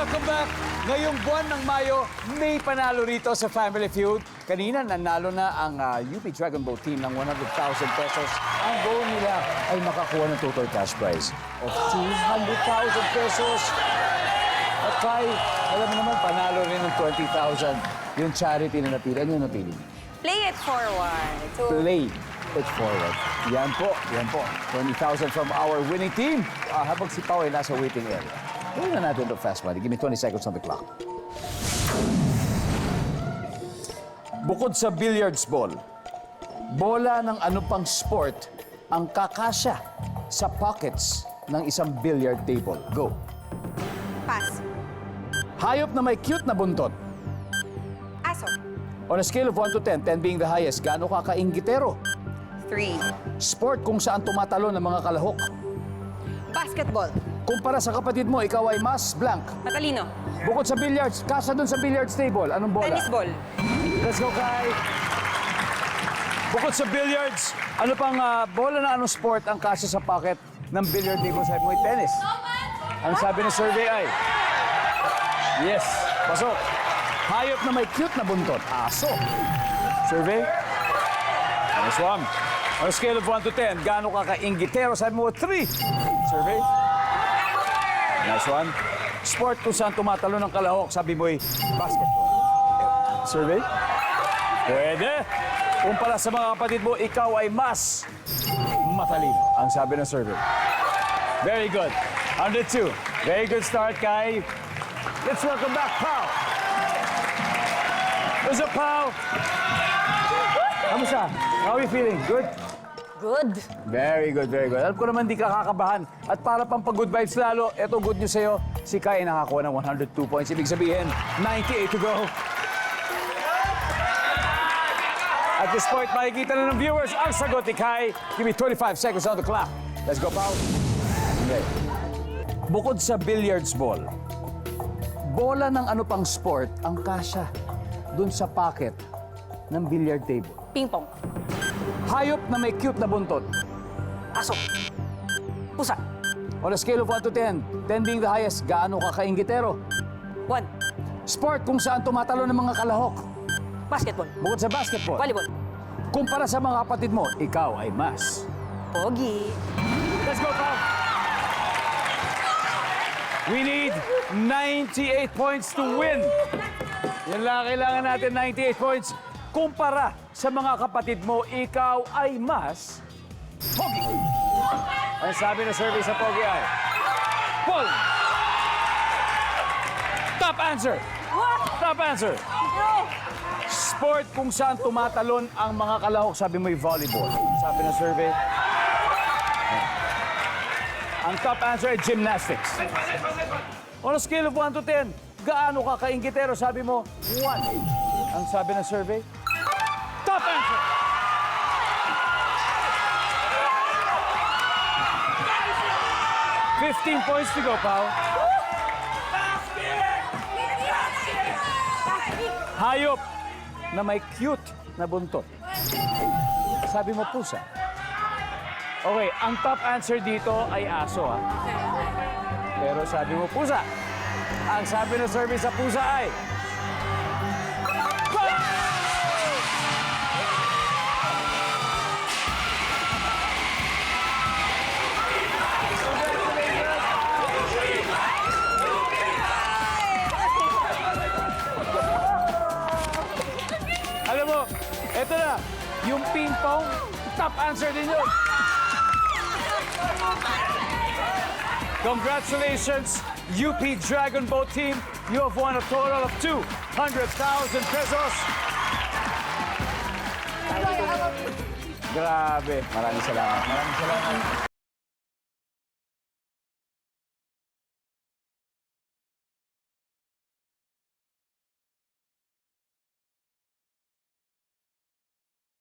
welcome back. Ngayong buwan ng Mayo, may panalo rito sa Family Feud. Kanina, nanalo na ang UP Dragon Boat team ng 100,000 pesos. Ang goal nila ay makakuha ng total cash prize of 200,000 pesos. At Kai, alam mo naman, panalo rin ng 20,000. Yung charity na napili. Ano yung napili? Play it forward. So, Play it forward. Yan po, yan po. 20,000 from our winning team. Habang si Pao ay nasa waiting area. Gawin na natin ito fast money. Give me 20 seconds on the clock. Bukod sa billiards ball, bola ng ano pang sport ang kakasya sa pockets ng isang billiard table. Go. pass. Hayop na may cute na buntot. Aso. On a scale of 1 to 10, 10 being the highest, gaano ka kainggitero? 3. Sport kung saan tumatalo ng mga kalahok. Basketball. Kumpara sa kapatid mo, ikaw ay mas blank. Matalino. Bukod sa billiards, kasya dun sa billiards table. Anong bola? Tennis ball. Let's go, Kai. Bukod sa billiards, ano pang bola na anong sport ang kasya sa pocket ng billiard table? Sabi mo, tennis. Ang sabi ng survey ay... Yes, pasok. Hayop na may cute na buntot. Aso. Survey? Nice one. On a scale of 1 to 10, gaano ka kainggitero? Sabi mo, 3. Survey? Nice one. Sport kung saan tumatalo ng kalahok, sabi mo ay basketball. Survey? Pwede. Kumpara sa mga kapatid mo, ikaw ay mas matalino. Ang sabi ng survey. Very good. 102. Very good start, Kai. Let's welcome back, Pao. What's up, Pao? Kamusta? How are you feeling? Good? Good. Very good, very good. Alam ko naman di ka kakabahan. At para pang pag-good vibes lalo, eto good news sa'yo. Si Kai ay nakakuha ng 102 points. Ibig sabihin, 98 to go. At this point, makikita na ng viewers ang sagot ni Kai. Give me 25 seconds on the clock. Let's go, Pao. Okay. Bukod sa billiards ball, bola ng ano pang sport ang kasya dun sa pocket ng billiard table. Ping pong. Hayop na may cute na buntot. Aso. Pusa. On a scale of 1 to 10, 10 being the highest, gaano ka kainggitero? 1. Sport kung saan tumatalo ng mga kalahok. Basketball. Bukod sa basketball. Volleyball. Kumpara sa mga kapatid mo, ikaw ay mas. Pogi. Let's go, Pao! We need 98 points to win. Yan lang, kailangan natin 98 points. Kumpara sa mga kapatid mo, ikaw ay mas pogi. Ang sabi ng survey sa pogi ay, Paul! Top answer! Top answer! Sport kung saan tumatalon ang mga kalahok, sabi mo'y volleyball. Sabi ng survey. Ang top answer ay gymnastics. On a scale of 1 to 10, gaano ka kainggitero? Sabi mo, 1. Ang sabi ng survey. Top answer! $15 points to go, Pao. Hayop na may cute na buntot. Sabi mo, pusa. Okay, ang top answer dito ay aso, ha? Pero sabi mo, pusa. Ang sabi ng survey sa pusa ay... Alam mo, eto na, yung ping pong, top answer din yun. Congratulations, UP Dragon Boat Team. You have won a total of 200,000 pesos. Grabe. Maraming salamat. Maraming salamat.